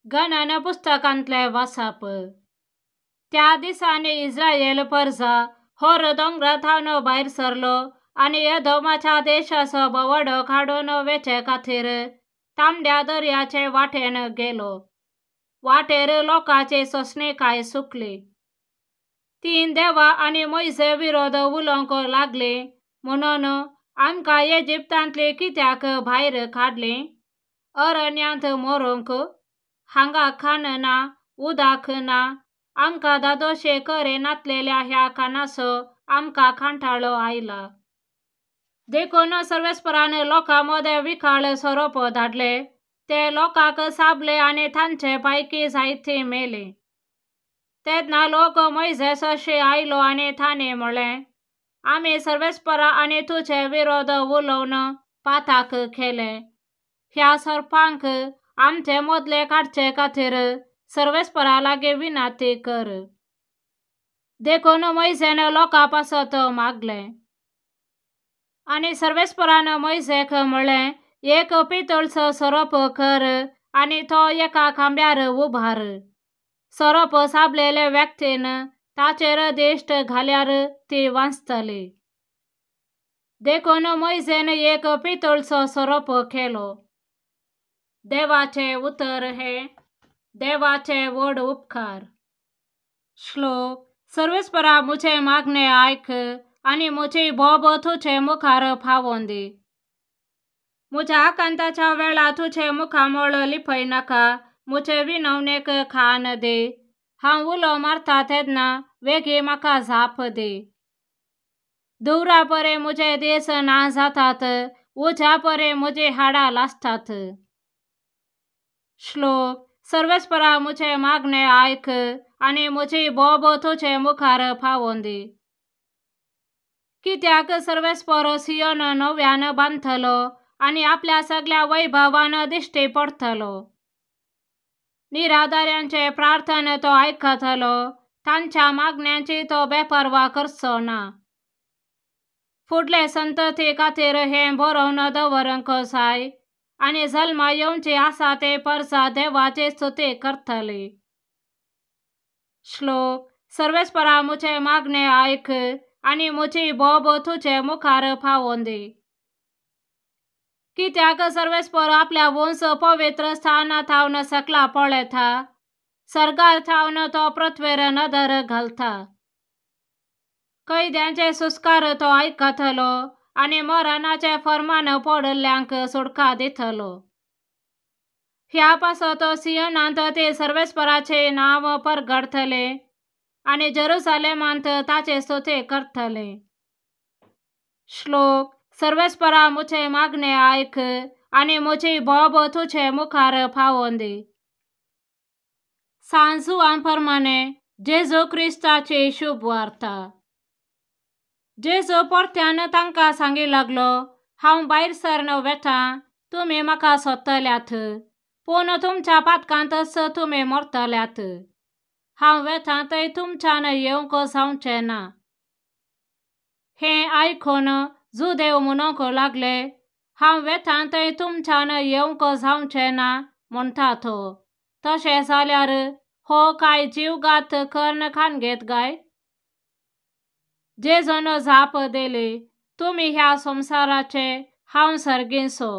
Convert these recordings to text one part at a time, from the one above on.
गणन पुस्तकांतले वाचप। त्या दिसांनी इस्राएल परजा होर दोंगरांतल्यान भायर सरलो आनी एदोमाच्या देशाचो भोवडो काडून वेचे खातीर तांबड्या दर्याचे वाटेन गेलो। वाटेर लोकांची सोंसणीकाय सुकली। तीन देवा आनी मोइसे विरोध उलोवंक लागली म्हणून आमकां इजिप्तांतली कित्याक भायर काडली? अरण्यांत मरूंक? हांगा खाण ना, उदक ना, आमकां दादोशी करी नातलेल्या ह्या कानाचो आमकां कांटाळो आयला। देखून सर्वेस्परान लोकां मदें विकाळ सोरोप धाडले। ते लोकांक साबले आनी तांचे पैकी जायतीं मेली। तेन्ना लोक मोइसेसाशी आयलो आनी तांणी म्हणलें, आमी सर्वेस्परा आनी तुजे विरोध उलोवन पातक केले। ह्या सर्पांक आमचे मोदले काडचे खातीर सर्वेस्परा लागीं विनंती कर। देखून मोइसेन लोकां पासत मागलें। आनी सर्वेस्परान मोइसेक म्हणलें, एक पितळचो सोरोप कर आनी तो एका खांब्यार उबार। सोरोप साबलेले व्यक्तीन ताचेर दिश्ट घाल्यार ती वाचतली। देखून मोइसेन एक पितळचो सोरोप केलो। देवाचे उतर हे देवाचे व्हड उपकार। श्लोक। सर्वेस्परा मुझे मागणे आयक आनी मुजी बोब तुजे मुखार फावोन दी। मुझ्या आकांताच्या वेळा तुजे मुखामोळ लिपय नाका। मुजे विनवणेक खाण दे। हांव उलो मारता तेन्ना वेगी म्हाका जाप दे। धुवरा परे मुजे दीस ना जातात, उज्या परे मुजी हाडां लासतात। श्लोक। सर्वेस्परा मुझे मागणे आयक आनी मुजी बोब तुजे मुखार फावोन दी। कित्याक सर्वेस्पर सियोन नव्यान बांदतलो आनी आपल्या सगळ्या वैभवान दिश्टी पडतलो। निराधारांचे प्रार्थन तो आयकतलो, तांच्या मागण्यांची तो बेपर्वा करचो ना। फुडले संतती खातीर हें बरोवन दवरूंक जाय आनी जल्मा येवची आसा ते परजा देवाची स्तुती करतली। श्लोक। सर्वेस्परा मुझे मागणे आयक आनी मुजी बोब तुजे मुखार फावोन दी। कित्याक सर्वेस्पर आपल्या वंश पवित्र स्थानांतावन सकला पळयता। सर्गार थावन तो पृथ्वीर नदर घालता। कैद्यांचे सुस्कार तो आयकतलो आनी मरणाचे फर्मान पडल्ल्यांक सुटका दितलो। ह्या पासत सियोनांत ते सर्वेस्पराचे नांव परगडतले आनी जेरुसलेमांत ताची स्तुती करतले। श्लोक। सर्वेस्परा मुझे मागणे आयक आनी मुजी बोब तुजे मुखार फावोन दी। सांजुआं प्रमाणे जेजू क्रिस्ताची शुभ वार्ता। जेजू परत्यान तांकां सांगी लागलो, हांव भायर सरन वेता, तुमी म्हाका सोदतल्यात, पूण तुमच्या पातकांतच तुमी मरतल्यात। हांव वेता थंय तुमच्यान येवंक जावचें ना। हें आयकून जुदेव म्हणूंक लागले, हांव वेता थंय तुमच्यान येवंक जावचें ना म्हणटा तो। तशें जाल्यार हो काय जीवघात कर्ण खानगेत गाय? जेजून जाप दिली, तुमी ह्या संवसाराचे, हांव सर्गीचो।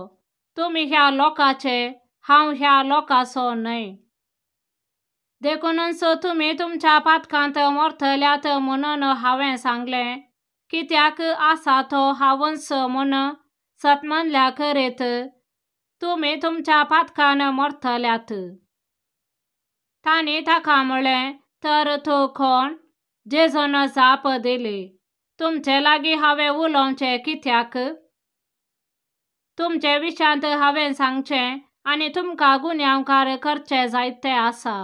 तुमी ह्या लोकाचे, हांव ह्या लोकाचो न्हय। देखूनच तुमी तुमच्या पातकांत मरतल्यात म्हणून हांवें सांगलें। कित्याक आसा तो हांवच म्हूण सतमनल्या करीत तुमी तुमच्या पातकान मरतल्यात। तांणी ताका म्हणलें, तर तूं कोण? जेजून जाप दिली, तुमचे लागीं हांवें उलोवचें कित्याक? तुमचे विशांत हांवें सांगचें आनी तुमकां गुन्यांवकार करचें जायतें आसा।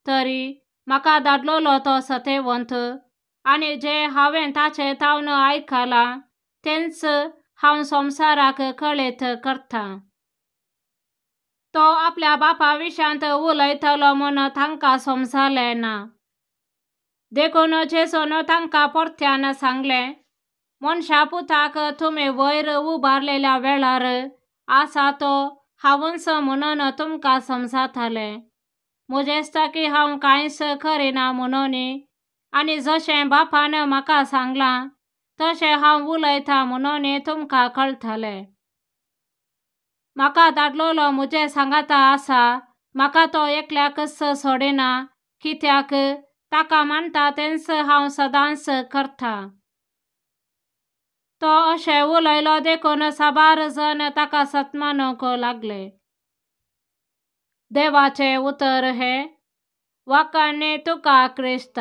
तरी म्हाका धाडलोलो तो सत्यवंत आनी जे हांवें ताचे तावन आयकलां तेंच हांव संवसाराक कळीत करतां। तो आपल्या बापा विशांत उलयतलो म्हूण तांकां समजलें ना। देखून जेजून तांकां परत्यान सांगलें, मनशा पुताक तुमी वयर उबारलेल्या वेळार आसा तो हांवच म्हणून तुमकां समजतलें। म्हजें दिसता की हांव कांयच करिना म्हणून, आनी जशें बापान म्हाका सांगलां तशें हांव उलयतां म्हणून तुमकां कळटलें. म्हाका धाडलोलो म्हजे सांगाता आसा. म्हाका तो एकल्याकच सोडिना, कित्याक ताका मानता तेंच हांव सदांच करतां. तो अशें उलयलो देखून साबार जण ताका सतमानूंक लागले. देवाचें उतर हें: वाकणे तुका क्रिस्त.